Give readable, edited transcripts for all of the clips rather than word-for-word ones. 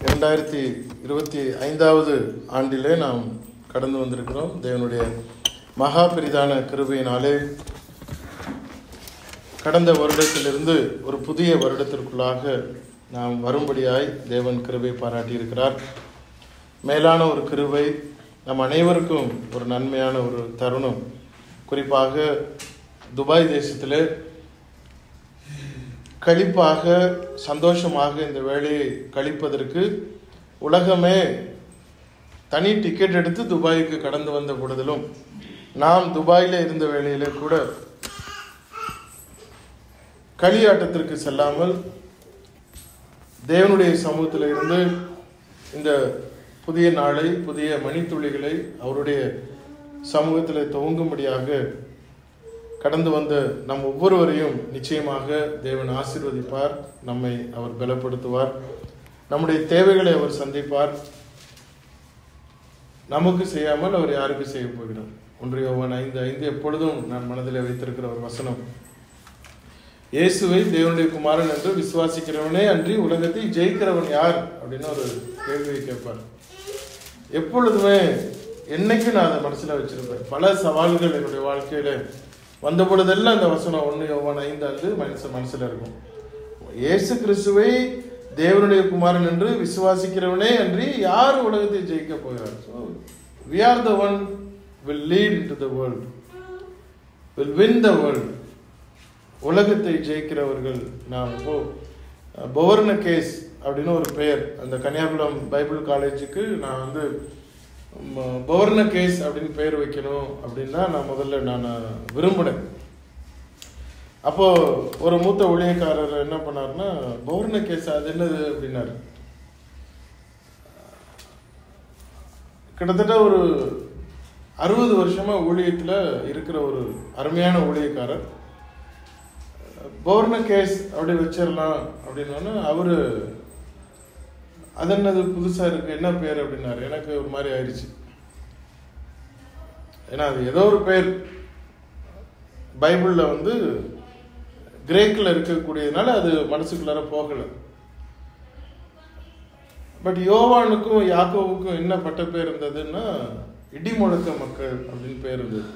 2025வது ஆண்டிலே நாம் கடந்து வந்திருக்கிறோம். தேவனுடைய மகா பெரிதான கிருபையினாலே கடந்த வருடத்திலிருந்து ஒரு புதிய வருடத்திற்குள்ளாக நாம் வரும்படியாய் தேவன் கிருபை பாராட்டியிருக்கிறார். மேலான ஒரு கிருபை, நம் அனைவருக்கும் ஒரு நன்மையான ஒரு தருணம். குறிப்பாக துபாய் தேசத்திலே கழிப்பாக சந்தோஷமாக இந்த வேலையை கழிப்பதற்கு உலகமே தனி டிக்கெட் எடுத்து துபாய்க்கு கடந்து வந்த பொழுதிலும் நாம் துபாயில் இருந்த வேளையிலே கூட களியாட்டத்திற்கு செல்லாமல் தேவனுடைய சமூகத்தில் இருந்து இந்த புதிய நாளை, புதிய மணித்துளிகளை அவருடைய சமூகத்தில் துவங்கும்படியாக கடந்து வந்த நம் ஒவ்வொருவரையும் நிச்சயமாக தேவன் ஆசீர்வதிப்பார். நம்மை அவர் பலப்படுத்துவார். நம்முடைய தேவைகளை அவர் சந்திப்பார். நமக்கு செய்யாமல் அவர் யாருக்கு செய்ய போகிறார்? 1 யோவான் 5:5 எப்பொழுதும் நான் மனதில் வைத்திருக்கிற ஒரு வசனம். இயேசுவை தேவனுடைய குமாரன் என்று விசுவாசிக்கிறவனே அன்றி உலகத்தை ஜெயிக்கிறவன் யார் அப்படின்னு ஒரு கேள்வியை கேட்பார். எப்பொழுதுமே என்னைக்கும் நான் அதை மனசில் வச்சிருப்பேன். பல சவால்கள் என்னுடைய வாழ்க்கையில வந்த பொழுதெல்லாம் அந்த வசனம் 1 யோவான் 5:5 மனசுல இருக்கும். இயேசு கிறிஸ்துவை தேவனுடைய குமாரன் என்று விசுவாசிக்கிறவனே அன்றி யார் உலகத்தை ஜெயிக்க போகிறார்? We are the one will lead into the world, will win the world. உலகத்தை ஜெயிக்கிறவர்கள் நாம். இப்போ பவர்ன கேஸ் அப்படின்னு ஒரு பெயர், அந்த கன்னியாகுளம் பைபிள் காலேஜுக்கு நான் வந்து பவர்ன கேஸ் அப்படின்னு பெயர் வைக்கணும் அப்படின்னா நான் முதல்ல விரும்பினேன். அப்போ ஒரு மூத்த ஊழியக்காரர் என்ன பண்ணாருன்னா, பவர்ன கேஸ் அது என்னது அப்படின்னாரு. கிட்டத்தட்ட ஒரு 60 வருஷமா ஊழியத்துல இருக்கிற ஒரு அருமையான ஊழியக்காரர். பவர்ன கேஸ் அப்படி வச்சிடலாம் அப்படின்னா அவரு அது என்னது புதுசா இருக்கு, என்ன பேர் அப்படின்னாரு. எனக்கு ஒரு மாதிரி ஆயிடுச்சு. ஏன்னா அது ஏதோ ஒரு பேர் பைபிள்ல வந்து கிரேக்கில் இருக்கக்கூடியதுனால அது மனசுக்குள்ளார போகல. பட் யோவானுக்கும் யாக்கோவுக்கும் என்ன பட்ட பேர் இருந்ததுன்னா இடிமுழக்க மக்கள் அப்படின்னு பேர் இருந்தது.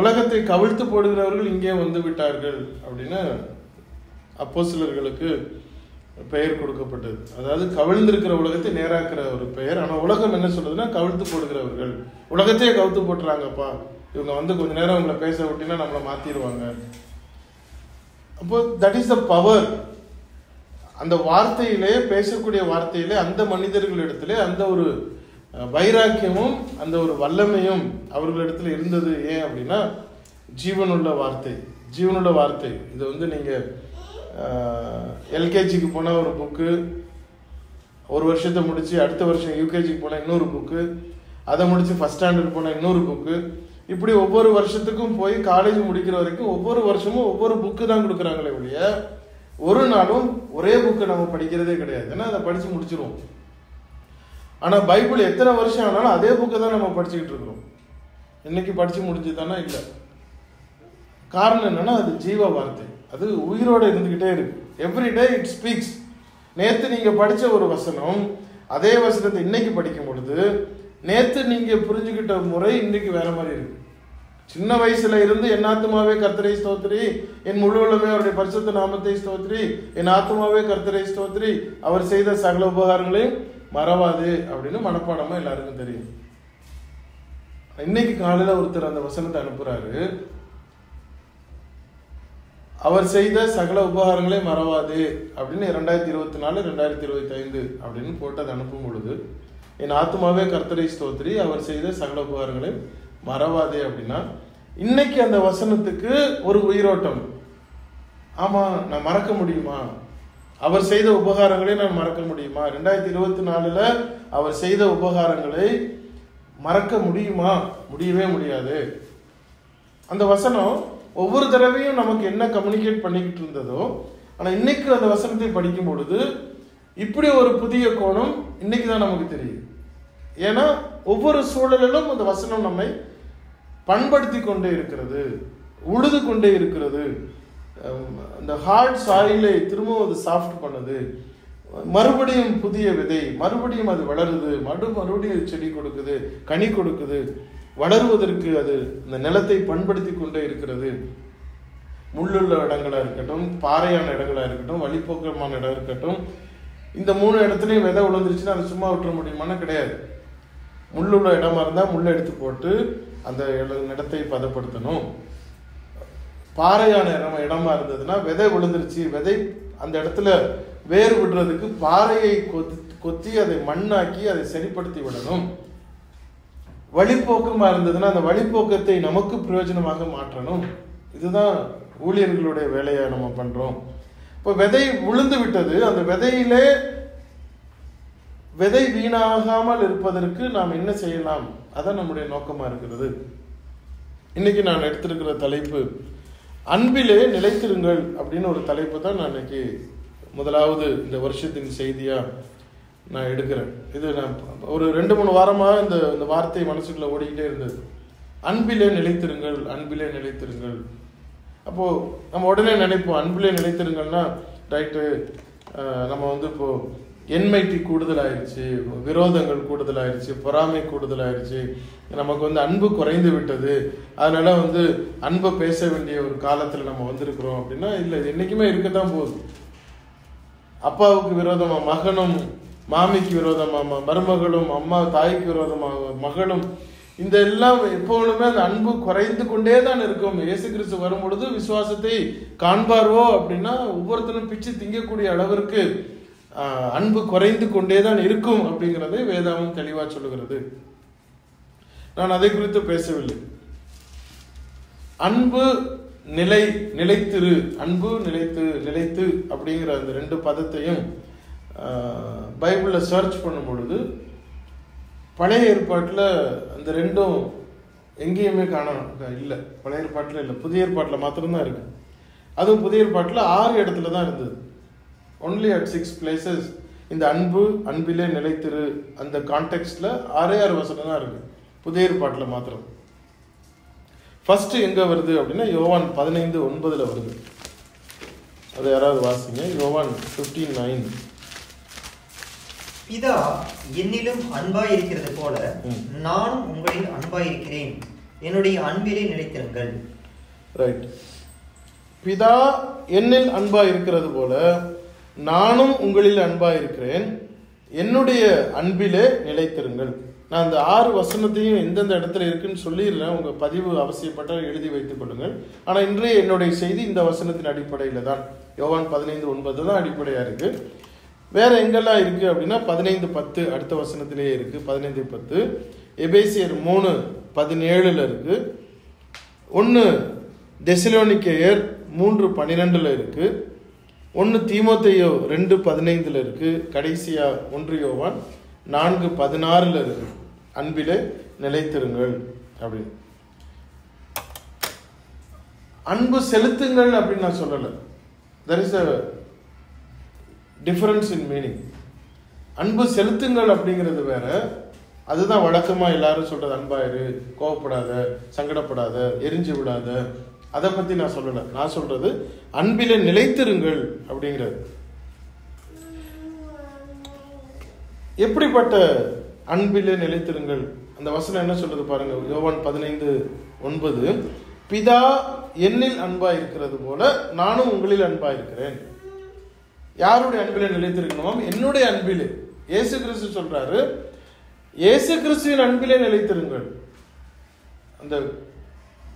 உலகத்தை கவிழ்த்து போடுகிறவர்கள் இங்கே வந்து விட்டார்கள் அப்படின்னு அப்போஸ்தலர்களுக்கு பெயர் கொடுக்கப்பட்டது. அதாவது கவிழ்ந்திருக்கிற உலகத்தை நேராக்குற ஒரு பெயர். ஆனால் உலகம் என்ன சொல்றதுன்னா கவிழ்த்து போடுகிறவர்கள். உலகத்தையே கவிழ்த்து போட்டுறாங்கப்பா, இவங்க வந்து கொஞ்ச நேரம் அவங்கள பேச விட்டீங்கன்னா நம்மளை மாத்திடுவாங்க. அப்போ தட் இஸ் த பவர். அந்த வார்த்தையிலே, பேசக்கூடிய வார்த்தையிலே அந்த மனிதர்களிடத்திலே அந்த ஒரு வைராக்கியமும் அந்த ஒரு வல்லமையும் அவர்களிடத்துல இருந்தது. ஏன் அப்படின்னா ஜீவனுள்ள வார்த்தை, ஜீவனுள்ள வார்த்தை. இது வந்து நீங்க எல்கேஜிக்கு போனால் ஒரு புக்கு, ஒரு வருஷத்தை முடிச்சு அடுத்த வருஷம் யூகேஜிக்கு போனால் இன்னொரு புக்கு, அதை முடிச்சு ஃபர்ஸ்ட் ஸ்டாண்டர்ட் போனால் இன்னொரு புக்கு, இப்படி ஒவ்வொரு வருஷத்துக்கும் போய் காலேஜ் முடிக்கிற வரைக்கும் ஒவ்வொரு வருஷமும் ஒவ்வொரு புக்கு தான் கொடுக்குறாங்களே ஒழிய ஒரு நாளும் ஒரே புக்கு நம்ம படிக்கிறதே கிடையாது. ஏன்னா அதை படிச்சு முடிச்சிருவோம். ஆனால் பைபிள் எத்தனை வருஷம் ஆனாலும் அதே புக்கை தான் நம்ம படிச்சுக்கிட்டு இருக்கிறோம். இன்னைக்கு படிச்சு முடிஞ்சுதானா? இல்லை. காரணம் என்னன்னா அது ஜீவ வார்த்தை, அது உயிரோடு இருந்துகிட்டே இருக்கு. Everyday it speaks. நேற்று நீங்க படிச்ச ஒரு வசனம், அதே வசனத்தை இன்னைக்கு படிக்கும் பொழுது நேற்று நீங்க புரிஞ்சுக்கிட்ட முறை இன்னைக்கு வேற மாதிரி இருக்கு. சின்ன வயசுல இருந்து என் ஆத்துமாவே கர்த்தரை ஸ்தோத்திரி, என் முழு உள்ளமே அவருடைய பரிசுத்த நாமத்தை ஸ்தோத்திரி, என் ஆத்துமாவே கர்த்தரை ஸ்தோத்திரி, அவர் செய்த சகல உபகாரங்களையும் மறவாது அப்படின்னு மனப்பாடமா எல்லாருக்கும் தெரியும். இன்னைக்கு காலையில ஒருத்தர் அந்த வசனத்தை அனுப்புறாரு, அவர் செய்த சகல உபகாரங்களே மறவாது அப்படின்னு 2024 2025 அப்படின்னு போட்டு அதை அனுப்பும் பொழுது என் ஆத்மாவே கர்த்தரை ஸ்தோத்திரி, அவர் செய்த சகல உபகாரங்களே மறவாதே அப்படின்னா இன்னைக்கு அந்த வசனத்துக்கு ஒரு உயிரோட்டம். ஆமா, நான் மறக்க முடியுமா? அவர் செய்த உபகாரங்களை நான் மறக்க முடியுமா? 2024 அவர் செய்த உபகாரங்களை மறக்க முடியுமா? முடியவே முடியாது. அந்த வசனம் ஒவ்வொரு தடவையும் நமக்கு என்ன கம்யூனிகேட் பண்ணிக்கிட்டு இருந்ததோ, ஆனால் இன்னைக்கு அந்த வசனத்தை படிக்கும் பொழுது இப்படி ஒரு புதிய கோணம் இன்னைக்கு தான் நமக்கு தெரியுது. ஏன்னா ஒவ்வொரு சூழலிலும் அந்த வசனம் நம்மை பண்படுத்தி கொண்டே இருக்கிறது, உழுது கொண்டே இருக்கிறது. அந்த ஹார்ட் சாயிலை திரும்பவும் அது சாஃப்ட் பண்ணுது. மறுபடியும் புதிய விதை, மறுபடியும் அது வளருது, மறுபடியும் செடி கொடுக்குது, கனி கொடுக்குது. வளருவதற்கு அது இந்த நிலத்தை பண்படுத்தி கொண்டே இருக்கிறது. முள்ளுள்ள இடங்களா இருக்கட்டும், பாறையான இடங்களா இருக்கட்டும், வழிப்போக்கமான இடம் இருக்கட்டும், இந்த 3 இடத்துலையும் விதை விழுந்துருச்சுன்னா அதை சும்மா விட்டுற முடியுமானா கிடையாது. முள்ளுள்ள இடமா இருந்தால் முள்ளை எடுத்து போட்டு அந்த இடத்தை பதப்படுத்தணும். பாறையான இடமா இருந்ததுன்னா விதை விழுந்துருச்சு, விதை அந்த இடத்துல வேர் விடுறதுக்கு பாறையை கொத்தி அதை மண்ணாக்கி அதை சரிப்படுத்தி விடணும். வழிப்போக்கமா இருந்ததுன்னா அந்த வழிப்போக்கத்தை நமக்கு பிரயோஜனமாக மாற்றணும். இதுதான் ஊழியர்களுடைய வேலையை நம்ம பண்றோம். இப்போ விதை விழுந்து விட்டது, அந்த விதையிலே விதை வீணாகாமல் இருப்பதற்கு நாம் என்ன செய்யலாம், அதான் நம்முடைய நோக்கமா இருக்கிறது. இன்னைக்கு நான் எடுத்திருக்கிற தலைப்பு அன்பிலே நிலைத்திருங்கள் அப்படின்னு ஒரு தலைப்பு தான் நான் இன்னைக்கு முதலாவது இந்த வருஷத்தின் செய்தியா நான் எடுக்கிறேன். இது நான் ஒரு 2-3 வாரமாக இந்த வார்த்தை மனசுக்குள்ள ஓடிக்கிட்டே இருந்தது. அன்பிலே நிலைத்திருங்கள், அன்பிலே நிலைத்திருங்கள். அப்போ நம்ம உடனே நினைப்போம் அன்பிலே நிலைத்திருங்கள்னா ரைட்டு, நம்ம இப்போ என்மைட்டி கூடுதலாயிருச்சு, விரோதங்கள் கூடுதலாயிருச்சு, பொறாமை கூடுதலாயிருச்சு, நமக்கு அன்பு குறைந்து விட்டது, அதனால அன்பை பேச வேண்டிய ஒரு காலத்துல நம்ம வந்திருக்கிறோம் அப்படின்னா இல்லை, என்னைக்குமே இருக்கத்தான் போகுது. அப்பாவுக்கு விரோதமா மகனும், மாமிக்கு விரோதமா மருமகளும், அம்மா தாய்க்கு விரோதமாக மகளும், இந்த எல்லாம் எப்பொழுதுமே அந்த அன்பு குறைந்து கொண்டே தான் இருக்கும். இயேசு கிறிஸ்து வரும் பொழுது விசுவாசத்தை காண்பார்வோ அப்படின்னா ஒவ்வொருத்தரும் பிச்சு திங்கக்கூடிய அளவிற்கு அன்பு குறைந்து கொண்டே தான் இருக்கும் அப்படிங்கிறதை வேதாவும் தெளிவா சொல்லுகிறது. நான் அதை குறித்து பேசவில்லை. அன்பு நிலைத்திரு, அன்பு நிலைத்து அப்படிங்கிற அந்த 2 பதத்தையும் பைபிள்ல சர்ச் பண்ணும் பொழுது பழைய ஏற்பாட்டில் அந்த 2ம் எங்கேயுமே இல்லை. பழைய ஏற்பாட்டில் இல்லை, புதிய ஏற்பாட்டில் மாத்திரம்தான் இருக்கு. அதுவும் புதிய ஏற்பாட்டில் 6 இடத்துல தான் இருந்தது. ஒன்லி அட் 6 places இந்த அன்பிலே நிலைத்திரு அந்த கான்டெக்ட்ல 6 வசனம் தான் இருக்கு புதிய ஏற்பாட்டில் மாத்திரம். ஃபர்ஸ்ட் எங்க வருது அப்படின்னா யோவான் 15:9 வருது. அது யாராவது வாசிங்க. யோவான் 15:9. பிதா என்னிலும் அன்பாயிருக்கிறது போல நானும் உங்களில் அன்பாயிருக்கிறேன், என்னுடைய அன்பிலே நிலைத்திருங்கள். ரைட். பிதா என்னில் அன்பா இருக்கிறது போல நானும் உங்களில் அன்பா இருக்கிறேன், என்னுடைய அன்பிலே நிலைத்திருங்கள். நான் அந்த 6 வசனத்தையும் எந்தெந்த இடத்துல இருக்குன்னு சொல்லிடுறேன். உங்க பதிவு அவசியப்பட்டால் எழுதி வைத்துக் கொள்ளுங்கள். ஆனா இன்றைய என்னுடைய செய்தி இந்த வசனத்தின் அடிப்படையில தான். யோவான் 15:9 தான் அடிப்படையா இருக்கு. வேற எங்கெல்லாம் இருக்கு அப்படின்னா 15:10 அடுத்த வசனத்திலேயே இருக்கு. 15:10 எபேசியர் 3:17 இருக்கு. 1 தெசலோனிக்கேயர் 3:12 இருக்கு. 1 தீமோத்தேயு 2:15 இருக்கு. கடைசியா 1 யோவான் 4:16 இருக்கு. அன்பிலே நிலைத்திருங்கள் அப்படின்னு. அன்பு செலுத்துங்கள் அப்படின்னு நான் சொல்லல. there is a difference in meaning. அன்பு செலுத்துங்கள் அப்படிங்கிறது வேற. அதுதான் வழக்கமா எல்லாரும் சொல்றது. அன்பாயிரு, கோவப்படாத, சங்கடப்படாத, எரிஞ்சு விடாத, அதை பத்தி நான் சொல்லல. நான் சொல்றது அன்பிலே நிலைத்திருங்கள் அப்படிங்கிறது. எப்படிப்பட்ட அன்பிலே நிலைத்திருங்கள்? அந்த வசனம் என்ன சொல்றது பாருங்க. யோவான் 15:9 பிதா என்னில் அன்பா இருக்கிறது போல நானும் உங்களில் அன்பா இருக்கிறேன். யாருடைய அன்பிலே நிலைத்திருக்கணும்? என்னுடைய அன்பிலே. இயேசு கிறிஸ்து சொல்றாரு, இயேசு கிறிஸ்துவின் அன்பிலே நிலைத்திருங்கள். அந்த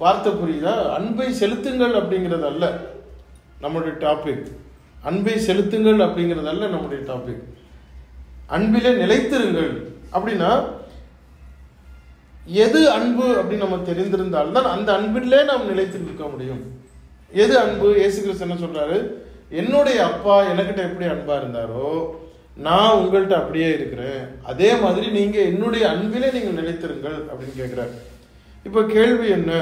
வார்த்தை புரியுதா? அன்பை செலுத்துங்கள் அப்படிங்கிறது அல்ல நம்முடைய டாபிக். அன்பை செலுத்துங்கள் அப்படிங்கிறது அல்ல நம்முடைய டாபிக். அன்பிலே நிலைத்திருங்கள் அப்படின்னா எது அன்பு அப்படின்னு நம்ம தெரிந்திருந்தால்தான் அந்த அன்பிலே நாம் நிலைத்திருக்க முடியும். எது அன்பு? இயேசு கிறிஸ்து என்ன சொல்றாரு? என்னுடைய அப்பா எனக்கிட்ட எப்படி அன்பா இருந்தாரோ நான் உங்கள்கிட்ட அப்படியே இருக்கிறேன், அதே மாதிரி நீங்க என்னுடைய அன்பிலே நீங்க நிலைத்திருங்கள் அப்படின்னு கேட்கிறார். இப்ப கேள்வி என்ன?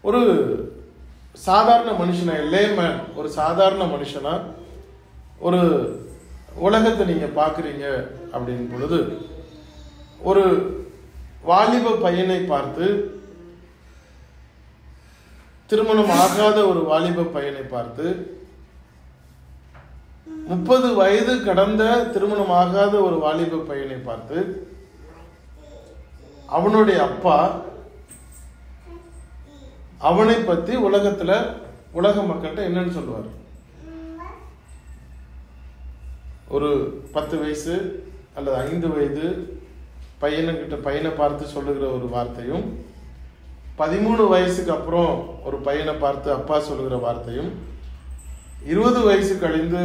ஒரு சாதாரண மனுஷனா, லேமேன், ஒரு சாதாரண மனுஷனா ஒரு உலகத்தை நீங்க பாக்குறீங்க அப்படின் பொழுது ஒரு வாலிப பையனை பார்த்து, திருமணம் ஆகாத ஒரு வாலிப பையனை பார்த்து 30 வயது கடந்த திருமணமாகாத ஒரு வாலிப பையனை பார்த்து அவனுடைய அப்பா அவனை பத்தி உலக மக்கள்கிட்ட என்னன்னு சொல்லுவார்? ஒரு 10 வயசு அல்லது 5 வயது பையனை பார்த்து சொல்லுகிற ஒரு வார்த்தையும், 13 வயசுக்கு அப்புறம் ஒரு பையனை பார்த்து அப்பா சொல்லுகிற வார்த்தையும், 20 வயசு கழிந்து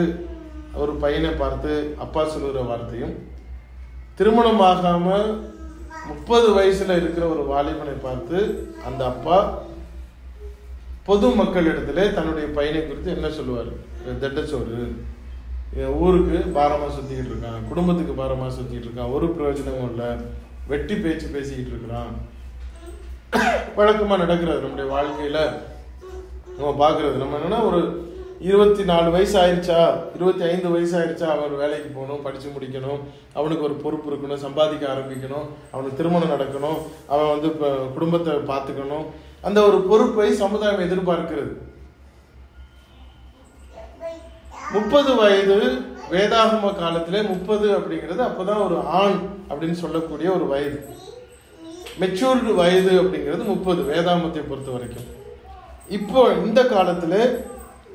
ஒரு பையனை பார்த்து அப்பா சொல்லுகிற வார்த்தையும், திருமணமாகாம 30 வயசுல இருக்கிற ஒரு வாலிபனை பார்த்து அந்த அப்பா பொது மக்களிடத்துல தன்னுடைய பையனை குறித்து என்ன சொல்லுவார்? தட்டச்சோறு, ஊருக்கு பாரமா சுத்திக்கிட்டு இருக்கான், குடும்பத்துக்கு பாரமா சுத்திட்டு இருக்கான், ஒரு பிரயோஜனமும் இல்லை, வெட்டி பேச்சு பேசிக்கிட்டு இருக்கிறான். வழக்கமா நடக்கிறது நம்முடைய வாழ்க்கையில நம்ம பாக்குறது. நம்ம என்னன்னா, ஒரு 24 வயசு ஆயிடுச்சா, 25 வயசு ஆயிடுச்சா, அவன் வேலைக்கு போகணும், படிச்சு முடிக்கணும், அவனுக்கு ஒரு பொறுப்பு இருக்கணும், சம்பாதிக்க ஆரம்பிக்கணும், அவனுக்கு திருமணம் நடக்கணும், அவன் குடும்பத்தை பார்த்துக்கணும். அந்த ஒரு பொறுப்பை சமுதாயம் எதிர்பார்க்கிறது. 30 வயது வேதாகம காலத்திலே 30 அப்படிங்கிறது அப்பதான் ஒரு ஆண் அப்படின்னு சொல்லக்கூடிய ஒரு வயது. மெச்சூர்டு வயது அப்படிங்கிறது 30 வேதாகமத்தை பொறுத்த வரைக்கும். இப்போ இந்த காலத்துல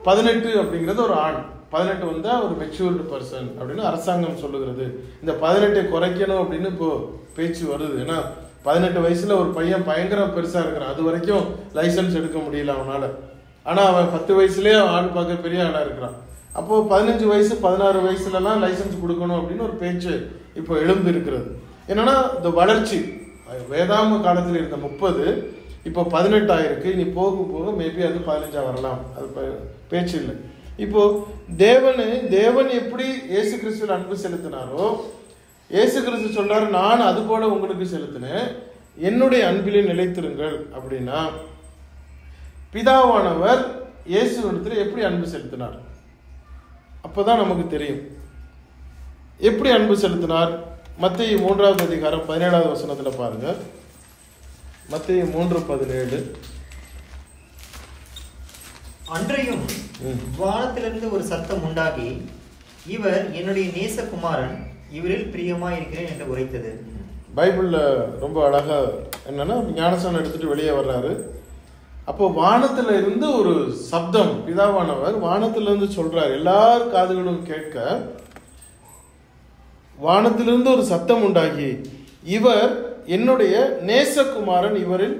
18 அப்படிங்கிறது ஒரு ஆண். 18 வந்தா ஒரு மெச்சூர்டு பர்சன் அப்படின்னு அரசாங்கம் சொல்லுகிறது. இந்த 18 குறைக்கணும் அப்படின்னு இப்போ பேச்சு வருது. ஏன்னா 18 வயசுல ஒரு பையன் பயங்கர பெருசா இருக்கிறான், அது வரைக்கும் லைசன்ஸ் எடுக்க முடியல அவனால. ஆனா அவன் 10 வயசுலயே ஆள் பார்க்க பெரிய ஆளா இருக்கிறான். அப்போ 15 வயசு 16 வயசுலலாம் லைசன்ஸ் கொடுக்கணும் அப்படின்னு ஒரு பேச்சு இப்போ எழுந்து இருக்கிறது. என்னன்னா இந்த வளர்ச்சி வேதாகம காலத்தில் இருந்த 30 இப்போ 18 ஆயிருக்கு. இனி போக போக மேபி அது 15 வரலாம், அது பேச்சு இல்லை. இப்போ தேவன் எப்படி இயேசு கிறிஸ்துவில் அன்பு செலுத்தினாரோ, இயேசு கிறிஸ்து சொல்றாரு, நான் அது போல உங்களுக்கு செலுத்தினேன், என்னுடைய அன்பிலே நிலைத்திருங்கள். அப்படின்னா பிதாவானவர் இயேசுவிடத்தில் எப்படி அன்பு செலுத்தினார் அப்பதான் நமக்கு தெரியும். எப்படி அன்பு செலுத்தினார்? மத்தேயு 3வது அதிகாரம் 17வது வசனத்துல பாருங்க. மத்தேயு 3:17. அன்றையும் வானத்திலிருந்து ஒரு சத்தம் உண்டாகி, இவர் என்னுடைய நேசகுமாரன், இவரில் பிரியமா இருக்கிறேன் என்று உரைத்தது. பைபிள்ல ரொம்ப அழகா என்னன்னா, ஞானஸ்நானம் எடுத்துட்டு வெளியே வர்றாரு. அப்போ வானத்துல இருந்து ஒரு சப்தம், பிதாவானவர் வானத்துல இருந்து சொல்றாரு, எல்லார் காதுகளும் கேட்க வானத்திலிருந்து ஒரு சத்தம் உண்டாகி, இவர் என்னுடைய நேசகுமாரன், இவரில்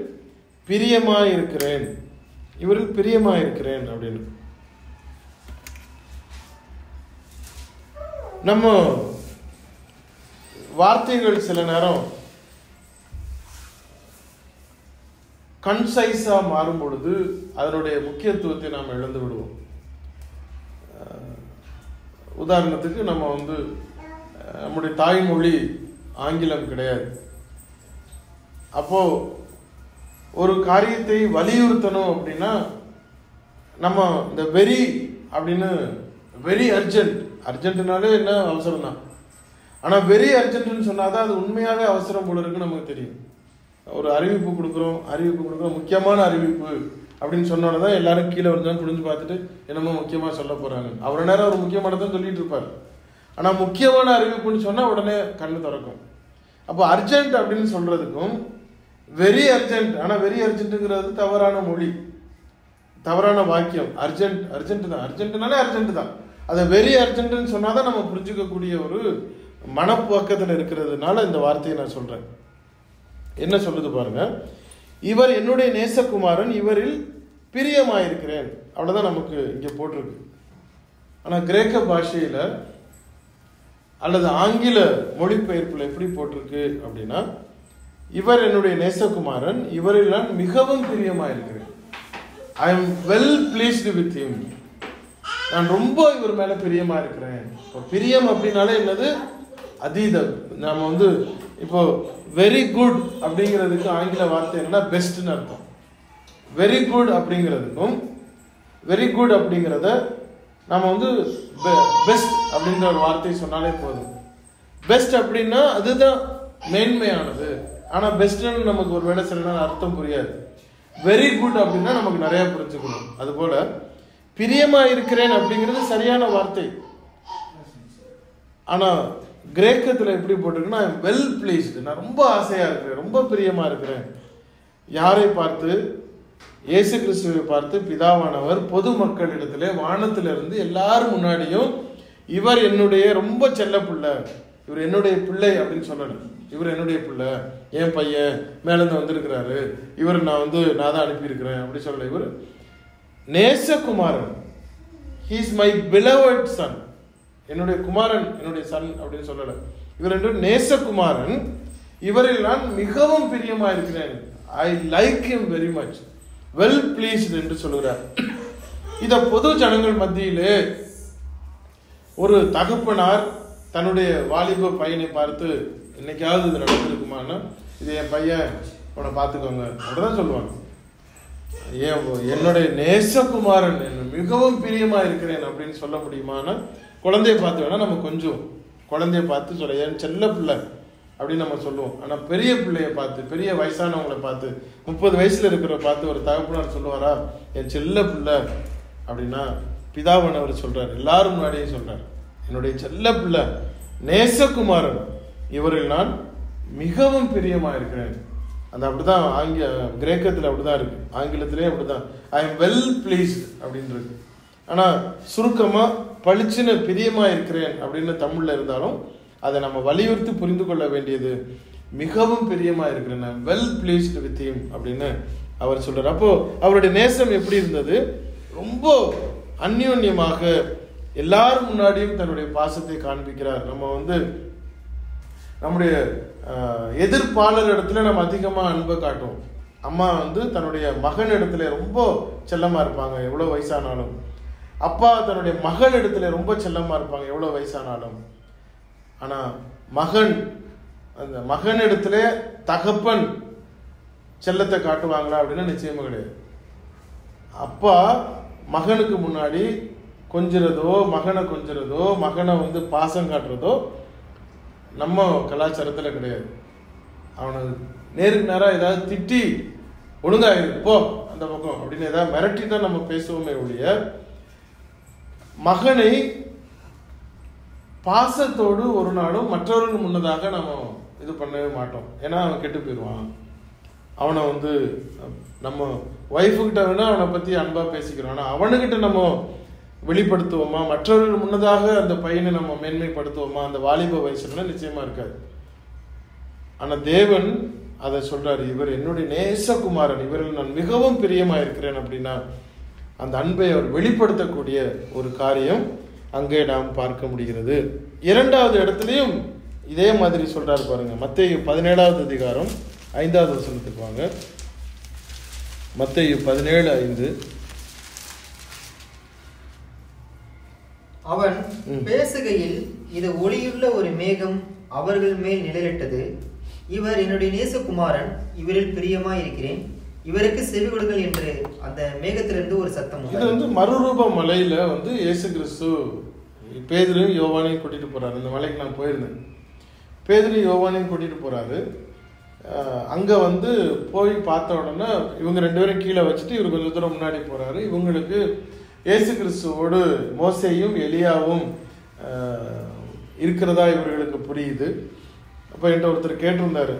பிரியமாயிருக்கிறேன், இவரில் பிரியமாயிருக்கிறேன் அப்படின்னு. நம்ம வார்த்தைகள் சில நேரம் கன்சைஸா மாறும் பொழுது அதனுடைய முக்கியத்துவத்தை நாம் இழந்து விடுவோம். உதாரணத்துக்கு நம்ம நம்முடைய தாய்மொழி ஆங்கிலம் கிடையாது. அப்போ ஒரு காரியத்தை வலியுறுத்தணும் அப்படின்னா நம்ம இந்த வெரி அப்படின்னு, வெரி அர்ஜென்ட்னாலே என்ன அவசரம் தான். ஆனா வெரி அர்ஜென்ட்னு சொன்னாதான் அது உண்மையாவே அவசரம் போல இருக்குன்னு நமக்கு தெரியும். ஒரு அறிவிப்பு கொடுக்குறோம், முக்கியமான அறிவிப்பு அப்படின்னு சொன்னோன்னதான் எல்லாரும் கீழே வந்து புரிஞ்சு பார்த்துட்டு என்னமோ முக்கியமா சொல்ல போறாங்க. அவ்வளோ நேரம் ஒரு முக்கியமானதான் சொல்லிட்டு இருப்பார். ஆனா முக்கியமான அறிவிப்புன்னு சொன்னா உடனே கண்ணு திறக்கும். அப்போ அர்ஜென்ட் அப்படின்னு சொல்றதுக்கும் வெரி அர்ஜென்ட், ஆனா வெரி அர்ஜென்ட்டுங்கிறது தவறான மொழி, தவறான வாக்கியம். அர்ஜென்ட் தான். அதை வெரி அர்ஜென்ட்னு சொன்னாதான் நம்ம புரிஞ்சுக்கக்கூடிய ஒரு மனப்போக்கத்தில் இருக்கிறதுனால இந்த வார்த்தையை நான் சொல்றேன். என்ன சொல்லுது பாருங்க, இவர் என்னுடைய நேசகுமாரன், இவரில் பிரியமாயிருக்கிறேன். அவ்வளவுதான் நமக்கு இங்க போட்டிருக்கு. ஆனா கிரேக்க பாஷையில அல்லது ஆங்கில மொழிபெயர்ப்புல எப்படி போட்டிருக்கு அப்படின்னா, இவர் என்னுடைய நேசகுமாரன், இவரில் நான் மிகவும் பிரியமாயிருக்கிறேன். I am well pleased with him. நான் ரொம்ப இவர் மேல பிரியமா இருக்கிறேன். பிரியம் அப்படின்னாலே என்னது? அதீதம். நாம இப்போ வெரி குட் அப்படிங்கிறதுக்கு ஆங்கில வார்த்தை என்னன்னா பெஸ்ட்னு அர்த்தம். வெரி குட் அப்படிங்கிறதுக்கும் வெரி குட் அப்படிங்கிறத நாம பெஸ்ட் அப்படின்ற ஒரு வார்த்தை சொன்னாலே போதும். பெஸ்ட் அப்படின்னா அதுதான் மேன்மையானது. ஆனா பெஸ்ட்னு நமக்கு ஒரு வேலை சில அர்த்தம் புரியாது. வெரி குட் அப்படின்னா நமக்கு நிறைய புரிஞ்சுக்கணும். அது போல பிரியமா இருக்கிறேன் அப்படிங்கிறது சரியான வார்த்தை. ஆனால் கிரேக்கத்தில் எப்படி போட்டிருக்குன்னா வெல் பிளீஸ்டு, நான் ரொம்ப ஆசையாக இருக்கிறேன், ரொம்ப பிரியமாக இருக்கிறேன். யாரை பார்த்து? இயேசு கிறிஸ்துவை பார்த்து பிதாவானவர் பொதுமக்களிடத்திலே வானத்திலிருந்து எல்லாரும் முன்னாடியும் இவர் என்னுடைய ரொம்ப செல்ல பிள்ளை, இவர் என்னுடைய பிள்ளை அப்படின்னு சொல்லணும். இவர் என்னுடைய பிள்ளை, என் பையன் மேலேருந்து வந்திருக்கிறாரு, இவர் நான் தான் அனுப்பியிருக்கிறேன் அப்படி சொல்லலை. இவர் நேசகுமாரன், he is my beloved son, என்னுடைய குமாரன், என்னுடைய சன் அப்படின்னு சொல்லலை. இவர் என்று நேசகுமாரன், இவரில் நான் மிகவும் பிரியமாக இருக்கிறேன். I like him very much, well pleased என்று சொல்கிறார். இத பொது ஜனங்கள் மத்தியிலே ஒரு தகப்பனார் தன்னுடைய வாலிப பையனை பார்த்து, இன்னைக்காவது இது நடந்திருக்குமான்னா, இது என் பையன், உன்னை பார்த்துக்கோங்க அப்படிதான் சொல்லுவாங்க. என்னுடைய நேசகுமாரன், மிகவும் பிரியமா இருக்கிறேன் அப்படின்னு சொல்ல முடியுமானா, குழந்தைய பார்த்து வேணா நம்ம கொஞ்சம் குழந்தைய பார்த்து சொல்ல, என் செல்ல பிள்ளை அப்படின்னு நம்ம சொல்லுவோம். ஆனால் பெரிய பிள்ளைய பார்த்து, பெரிய வயசானவங்களை பார்த்து, 30 வயசுல இருக்கிற பார்த்து ஒரு தகப்பனார் சொல்லுவாரா என் செல்ல பிள்ளை அப்படின்னா? பிதாவானவர் சொல்றார், எல்லாரும் முன்னாடியும் சொல்றார், என்னுடைய செல்ல பிள்ளை நேசகுமாரன், இவரில் நான் மிகவும் பிரியமா இருக்கிறேன். அந்த அப்படிதான் கிரேக்கத்தில் அப்படிதான் இருக்கு, ஆங்கிலத்திலே அப்படிதான் ஐ எம் வெல் பிளீஸ்ட் அப்படின்னு இருக்கு. ஆனா சுருக்கமா பளிச்சுன்னு பிரியமா இருக்கிறேன் அப்படின்னு தமிழ்ல இருந்தாலும் அதை நம்ம வலியுறுத்தி புரிந்து கொள்ள வேண்டியது மிகவும் பிரியமா இருக்கிறேன், வெல் பிளீஸ்ட் வித் ஹிம் அப்படின்னு அவர் சொல்றார். அப்போ அவருடைய நேசம் எப்படி இருந்தது? ரொம்ப அந்யோன்யமாக எல்லாரும் முன்னாடியும் தன்னுடைய பாசத்தை காண்பிக்கிறார். நம்ம நம்முடைய எதிர்ப்பாளர் இடத்துல நம்ம அதிகமா அன்பை காட்டுவோம். அம்மா தன்னுடைய மகன் இடத்துல ரொம்ப செல்லமா இருப்பாங்க எவ்வளவு வயசானாலும். அப்பா தன்னுடைய மகள் இடத்துல ரொம்ப செல்லமா இருப்பாங்க எவ்வளவு வயசானாலும். ஆனா அந்த மகன் இடத்துல தகப்பன் செல்லத்தை காட்டுவாங்களா அப்படின்னா நிச்சயமா கிடையாது. அப்பா மகனுக்கு முன்னாடி கொஞ்சிறதோ, மகனை கொஞ்சிறதோ, மகனை பாசம் காட்டுறதோ நம்ம கலாச்சாரத்தில் கிடையாது. அவனை நேருக்கு நேராக ஏதாவது திட்டி ஒழுங்காயிருக்கு போ அந்த பக்கம் அப்படின்னு ஏதாவது மிரட்டி தான் நம்ம பேசுவோமே ஒழிய, மகனை பாசத்தோடு ஒரு நாளும் மற்றவர்கள் முன்னதாக நம்ம இது பண்ணவே மாட்டோம். ஏன்னா அவன் கெட்டு போயிடுவான். அவனை நம்ம ஒய்ஃபுக்கிட்ட வேணா அவனை பற்றி அன்பாக பேசிக்கிறோம். ஆனால் அவனுக்கிட்ட நம்ம வெளிப்படுத்துவோமா, மற்றவர்கள் முன்னதாக அந்த பையனை நம்ம மேன்மைப்படுத்துவோமா? அந்த வாலிப வயசுல நிச்சயமா இருக்காது. ஆனா தேவன் அதை சொல்றாரு, இவர் என்னுடைய நேசகுமாரன், இவரில் நான் மிகவும் பிரியமா இருக்கிறேன் அப்படின்னா அந்த அன்பை அவர் வெளிப்படுத்தக்கூடிய ஒரு காரியம் அங்கே நாம் பார்க்க முடிகிறது. 2வது இடத்துலையும் இதே மாதிரி சொல்றாரு பாருங்க. மத்தேயு 17வது அதிகாரம் 5வது வசனத்துக்கு வாங்க. மத்தேயு 17:5. அவன் பேசுகையில், இது ஒளியுள்ள ஒரு மேகம் அவர்கள் மேல் நிழலிட்டது, இவர் என்னுடைய நேசகுமாரன், இவரில் பிரியமா இருக்கிறேன், இவருக்கு செவி கொடுங்கள் என்று அந்த மேகத்திலிருந்து ஒரு சத்தம். இது மறுரூப மலையில இயேசு கிறிஸ்து பேதுருவையும் யோவானையும் கூட்டிட்டு போறாரு. இந்த மலைக்கு நான் போயிருந்தேன். பேதுரு யோவானையும் கூட்டிட்டு போறாரு. அங்க போய் பார்த்த உடனே இவங்க 2 பேரும் கீழே வச்சுட்டு இவர் கொஞ்சம் தூரம் முன்னாடி போறாரு. இவங்களுக்கு இயேசு கிறிஸ்துவோடு மோசேயும் எலியாவும் இருக்கிறதா இவர்களுக்கு புரியுது. அப்போ என்கிட்ட ஒருத்தர் கேட்டிருந்தாரு,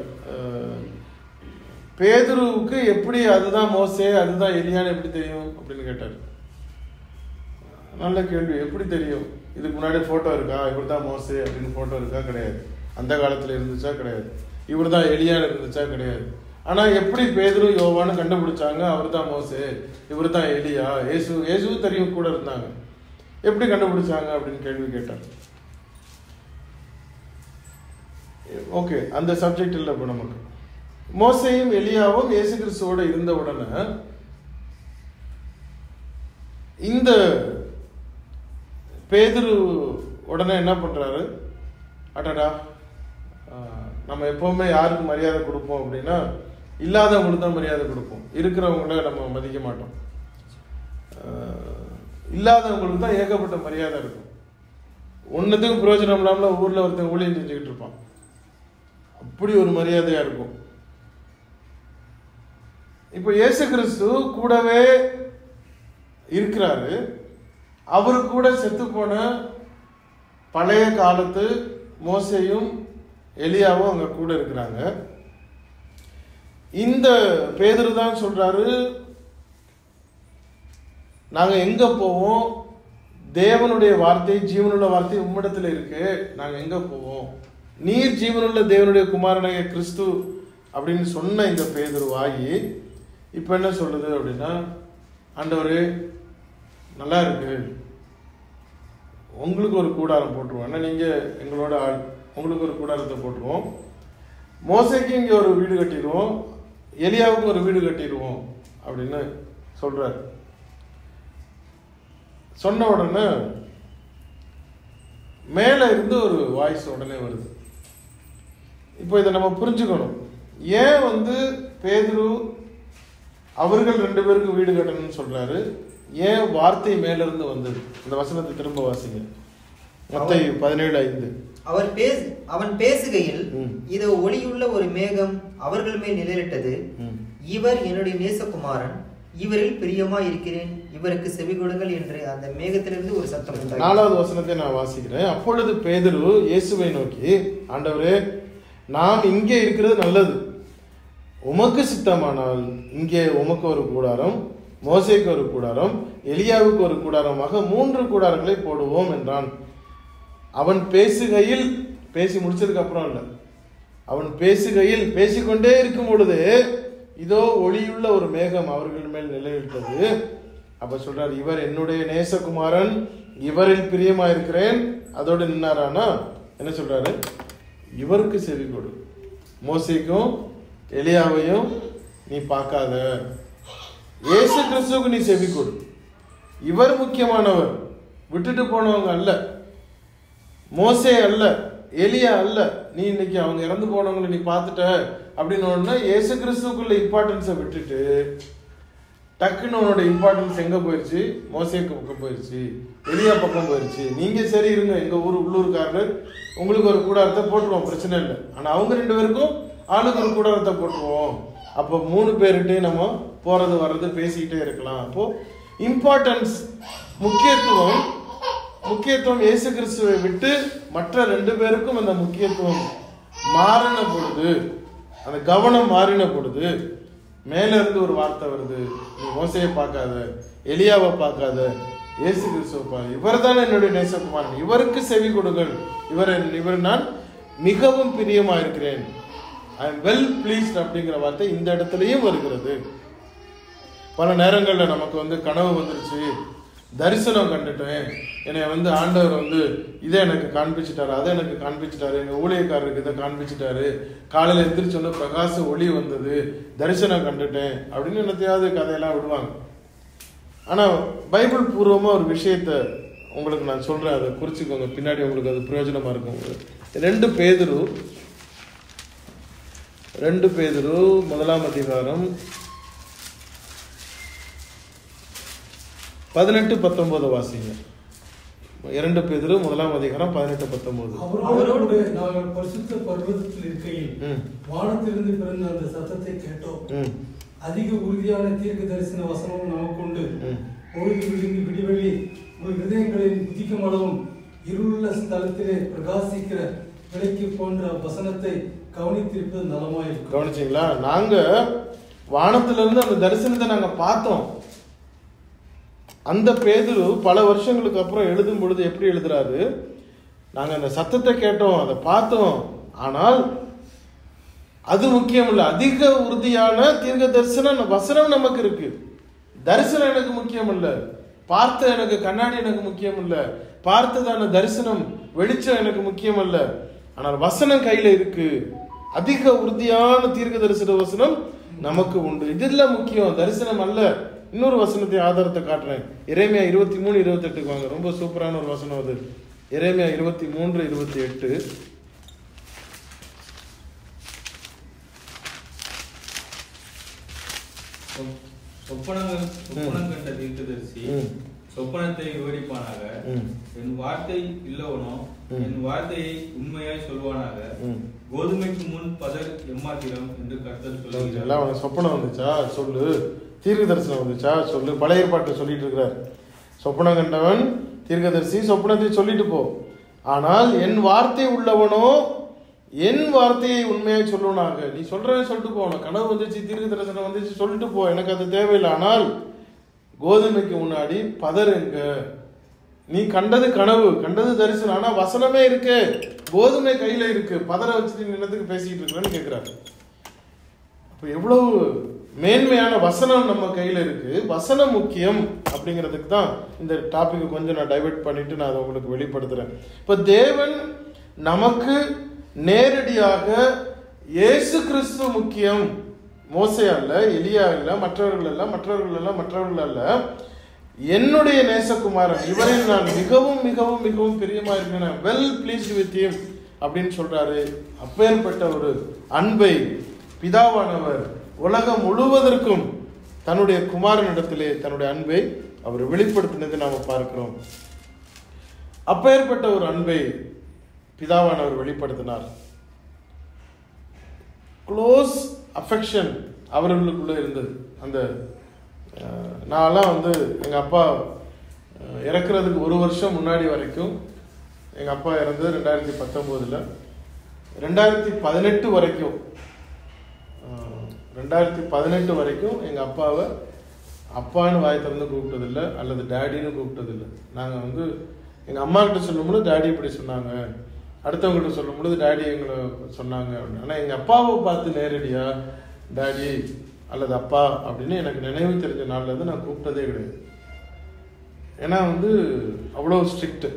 பேதுருவுக்கு எப்படி அதுதான் மோசே அதுதான் எலியான்னு எப்படி தெரியும் அப்படின்னு கேட்டார். நல்ல கேள்வி. எப்படி தெரியும்? இதுக்கு முன்னாடி போட்டோ இருக்கா, இவர் தான் மோசே அப்படின்னு போட்டோ இருக்கா? கிடையாது. அந்த காலத்துல இருந்துச்சா? கிடையாது. இவர் தான் எலியான்னு இருந்துச்சா? கிடையாது. ஆனா எப்படி பேதுரு யோவான்னு கண்டுபிடிச்சாங்க? அவர் தான் மோசே, இவர் தான் எலியா? இயேசு தெரியும் கூட இருந்தாங்க, எப்படி கண்டுபிடிச்சாங்க அப்படின்னு கேள்வி கேட்டாங்க. ஓகே, அந்த சப்ஜெக்ட் இல்லை. இப்போ நமக்கு மோசேயும் எலியாவும் இயேசு கிறிஸ்துவோட இருந்த உடனே இந்த பேதுரு உடனே என்ன பண்றாரு? அடடா, நம்ம எப்பவுமே யாருக்கு மரியாதை கொடுப்போம் அப்படின்னா இல்லாதவங்களுக்கு தான் மரியாதை கொடுப்போம், இருக்கிறவங்கள நம்ம மதிக்க மாட்டோம். இல்லாதவங்களுக்கு தான் ஏகப்பட்ட மரியாதை இருக்கும். ஒன்னுத்துக்கும் பிரயோஜனம் இல்லாமல ஊர்ல ஒருத்தன் ஊழியம் செஞ்சுக்கிட்டு இருப்பான், அப்படி ஒரு மரியாதையா இருக்கும். இப்ப இயேசு கிறிஸ்து கூடவே இருக்கிறாரு. அவரு கூட செத்து போன பழைய காலத்து மோசேயும் எலியாவும் அங்க கூட இருக்கிறாங்க. இந்த பேதுரு தான் சொல்றாரு, நாங்க எங்க போவோம், தேவனுடைய வார்த்தை ஜீவனுள்ள வார்த்தை உம்மிடத்துல இருக்கு, நாங்க எங்க போவோம், நீர் ஜீவனுள்ள தேவனுடைய குமாரனாகிய கிறிஸ்து அப்படின்னு சொன்ன இந்த பேதுருவாகி இப்ப என்ன சொல்லுது அப்படின்னா, ஆண்டவரே நல்லா இருக்கு, உங்களுக்கு ஒரு கூடாரம் போட்டுருவோம், ஏன்னா நீங்க எங்களோட ஆள், உங்களுக்கு ஒரு கூடாரத்தை போட்டுருவோம், மோசேக்கு இங்க ஒரு வீடு கட்டிடுவோம், எலியாவுக்கு ஒரு வீடு கட்டிடுவோம் அப்படின்னு சொல்றாரு. சொன்ன உடனே மேல இருந்து ஒரு வாய்ஸ் உடனே வருது. இப்போ இதை நம்ம புரிஞ்சுக்கணும். ஏன் பேதுரு அவர்கள் 2 பேருக்கு வீடு கட்டணும்னு சொல்றாரு? ஏன் வார்த்தை மேல இருந்து வந்தது? இந்த வசனத்தை திரும்ப வாசிங்க. மத்தேயு 17:5. அவன் பேசுகையில் இதோ ஒளியுள்ள ஒரு மேகம் அவர்கள் மேல் நிழலிட்டது, இவர் என்னுடைய நேசகுமாரன், இவரில் பிரியமா இருக்கிறேன், இவருக்கு செவி கொடுங்கள் என்று அந்த மேகத்திலிருந்து ஒரு சத்தம் உண்டாயிற்று. 4வது வசனத்தை நான் வாசிக்கிறேன். அப்பொழுது பேதுரு இயேசுவை நோக்கி, ஆண்டவரே, நாம் இங்கே இருக்கிறது நல்லது, உமக்கு சித்தமானால் இங்கே உமக்கு ஒரு கூடாரம், மோசேக்கு ஒரு கூடாரம், எலியாவுக்கு ஒரு கூடாரமாக 3 கூடாரங்களை போடுவோம் என்றான். அவன் பேசுகையில், பேசி முடிச்சதுக்கு அப்புறம் இல்ல, அவன் பேசுகையில் பேசிக்கொண்டே இருக்கும் பொழுது இதோ ஒளியுள்ள ஒரு மேகம் அவர்கள் மேல் நிலையிட்டது. அப்ப சொல்றாரு, இவர் என்னுடைய நேசகுமாரன், இவரில் பிரியமா இருக்கிறேன். அதோடு நின்னாரானா என்ன சொல்றாரு? இவருக்கு செவி கொடு, மோசேக்கும் எலியாவையும் நீ பார்க்காத, இயேசு கிறிஸ்துவுக்கு நீ செவி கொடு. இவர் முக்கியமானவர், விட்டுட்டு போனவங்க அல்ல, மோசே அல்ல, எலியா அல்ல. நீ இன்னைக்கு அவங்க இறந்து போனவங்களை நீ பார்த்துட்ட அப்படின்னு இயேசு கிறிஸ்துக்குள்ள இம்பார்ட்டன்ஸை விட்டுட்டு டக்குன்னு உன்னோட இம்பார்ட்டன்ஸ் எங்க போயிருச்சு? மோசேக்கு பக்கம் போயிருச்சு, எலியா பக்கம் போயிருச்சு. நீங்க சரி இருங்க, எங்க உள்ளூர்காரர் உங்களுக்கு ஒரு கூடாரத்தை போட்டுருவோம், பிரச்சனை இல்லை. ஆனா அவங்க 2 பேருக்கும் ஆளுக்கு ஒரு கூடாரத்தை போட்டுருவோம். அப்போ 3 பேருட்டு நம்ம போறது வர்றது பேசிக்கிட்டே இருக்கலாம். அப்போ இம்பார்ட்டன்ஸ், முக்கியத்துவம் இயேசு கிறிஸ்துவை விட்டு மற்ற 2 பேருக்கும் அந்த முக்கியத்துவம் மாறின பொழுது, அந்த கவனம் மாறின பொழுது மேல இருந்து ஒரு வார்த்தை வருது, நீ மோசையை பார்க்காத, எலியாவை பார்க்காத, இயேசு கிறிஸ்துவை பாரு, இவர் தான் என்னுடைய நேசகுமாரன், இவருக்கு செவி கொடுங்கள், இவர் நான் மிகவும் பிரியமா இருக்கிறேன், ஐ எம் வெல் பிளீஸ்ட் அப்படிங்கிற வார்த்தை இந்த இடத்துலயும் வருகிறது. பல நேரங்கள்ல நமக்கு கனவு வந்துருச்சு, தரிசனம் கண்டுட்டேன், என்னை ஆண்டவர் இதை எனக்கு காண்பிச்சுட்டாரு, அதை எனக்கு காண்பிச்சுட்டாரு, எங்க ஊழியக்காரருக்கு இதை காண்பிச்சுட்டாரு, காலையில எந்திரிச்சோன்னு பிரகாச ஒளி வந்தது, தரிசனம் கண்டுட்டேன் அப்படின்னு என்னத்தையாவது கதையெல்லாம் விடுவாங்க. ஆனா பைபிள் பூர்வமா ஒரு விஷயத்த உங்களுக்கு நான் சொல்றேன், அதை குறிச்சுக்கோங்க, பின்னாடி உங்களுக்கு அது பிரயோஜனமா இருக்கும். 2 பேதுரு 1ஆம் அதிகாரம் 18-19 வாசிங்க. 2 பேதுரு 1ஆம் அதிகாரம் 18-19. அவரோடு நாங்கள் பரிசுத்த பர்வதத்தில் இருக்கையில் வானத்திலிருந்து பிறந்த அந்த சத்தத்தை கேட்டோம். அதிக உறுதியான தீர்க்க தரிசன வசனமும் நமக்கு உண்டு. பொழுது விழுந்து விடிவெள்ளி உங்கள் இதயங்களின் புதிக்கமளவும் இருளுள்ள ஸ்தலத்திலே பிரகாசிக்கிற விலைக்கு போன்ற வசனத்தை கவனித்திருப்பது நலமாயிருக்கும். கவனிச்சிங்களா? நாங்க வானத்திலிருந்து அந்த தரிசனத்தை நாங்க பார்த்தோம். அந்த பேதுரு பல வருஷங்களுக்கு அப்புறம் எழுதும் பொழுது எப்படி எழுதுறாரு? நாங்க அந்த சத்தத்தை கேட்டோம், அதை பார்த்தோம், ஆனால் அது முக்கியம் இல்லை, அதிக உறுதியான தீர்க்க தரிசன வசனம் நமக்கு இருக்கு. தரிசனம் எனக்கு முக்கியம் இல்லை, பார்த்த எனக்கு கண்ணாடி எனக்கு முக்கியம் இல்லை, பார்த்ததான தரிசனம் வெளிச்சம் எனக்கு முக்கியம் அல்ல, ஆனால் வசனம் கையில இருக்கு. அதிக உறுதியான தீர்க்க தரிசன வசனம் நமக்கு உண்டு. இதெல்லாம் முக்கியம், தரிசனம் அல்ல. இன்னொரு வசனத்தை ஆதாரத்தை காட்டுறேன். எரேமியா 23:28 வாங்க, ரொம்ப சூப்பரான ஒரு வசனம் அது. எரேமியா 23:28. சொப்பனம் கண்ட தீர்க்கதரிசி சொப்பனத்தை விவரிப்பானாக, என் வார்த்தை இல்லவனோ என் வார்த்தையை உண்மையாய் சொல்வானாக, கோதுமைக்கு முன் பதர் எம்மாத்திரம் என்று கர்த்தர் சொல்லுகிறார். அவனுக்கு சொப்பனம் வந்துச்சா சொல்லு, தீர்க்க தரிசனம் வந்துச்சா சொல்லு. பழைய ஏற்பாட்டை சொல்லிட்டு இருக்கிறார். சொப்பனம் கண்டவன் தீர்க்கதரிசி சொப்பனத்தை சொல்லிட்டு போ. ஆனால் என் வார்த்தை உள்ளவனோ என் வார்த்தையை உண்மையாய் சொல்லுவனாக. நீ சொல்றேன்னு சொல்லிட்டு போகணும். கனவு வந்துச்சு, தீர்க்க தரிசனம் வந்துச்சு, சொல்லிட்டு போ, எனக்கு அது தேவையில்லை. ஆனால் கோதுமைக்கு முன்னாடி பதறுங்க. நீ கண்டது கனவு, கண்டது தரிசனம், ஆனா வசனமே இருக்கு, கோதுமை கையில இருக்கு, பதற வச்சுட்டு நின்னதுக்கு பேசிக்கிட்டு இருக்கிறேன்னு கேட்கிறாரு. அப்ப எவ்வளவு மேன்மையான வசனம் நம்ம கையில இருக்கு. வசனம் முக்கியம் அப்படிங்கிறதுக்கு தான் இந்த டாபிக் கொஞ்சம் நான் டைவர்ட் பண்ணிட்டு நான் அதை உங்களுக்கு வெளிப்படுத்துறேன். இப்ப தேவன் நமக்கு நேரடியாக இயேசு கிறிஸ்து முக்கியம். மோசே அல்ல, எலியா இல்ல, மற்றவர்கள் அல்ல. என்னுடைய நேசகுமாரன், இவரில் நான் மிகவும் மிகவும் மிகவும் பிரியமா இருக்கிறேன், வெல் ப்ளீஸ்ட் வித் ஹிம் அப்படின்னு சொல்றாரு. அப்பேற்பட்ட ஒரு அன்பை பிதாவானவர் உலகம் முழுவதற்கும் தன்னுடைய குமாரனிடத்திலே தன்னுடைய அன்பை அவர் வெளிப்படுத்தினதை நாம பார்க்கிறோம். அப்பேற்பட்ட ஒரு அன்பை பிதாவானவர் வெளிப்படுத்தினார். க்ளோஸ் அஃபெக்ஷன் அவர்களுக்குள்ள இருந்தது. அந்த நான்லாம் எங்கள் அப்பா இறக்குறதுக்கு ஒரு வருஷம் முன்னாடி வரைக்கும், எங்கள் அப்பா இறந்தது 2019, 2018 வரைக்கும் 2018 வரைக்கும் எங்கள் அப்பாவை அப்பான்னு வாய் திறந்து கூப்பிட்டதில்லை, அல்லது டேடின்னு கூப்பிட்டதில்லை. நாங்கள் எங்கள் அம்மா கிட்ட சொல்லும்போது டேடி இப்படி சொன்னாங்க, அடுத்தவங்ககிட்ட சொல்லும்பொழுது டேடி எங்களை சொன்னாங்க அப்படின்னு. ஆனால் எங்கள் அப்பாவை பார்த்து நேரடியாக டேடி அல்லது அப்பா அப்படின்னு எனக்கு நினைவு தெரிஞ்ச நாள்லேருந்து நான் கூப்பிட்டதே கிடையாது. ஏன்னா அவ்வளோ ஸ்ட்ரிக்ட்டு.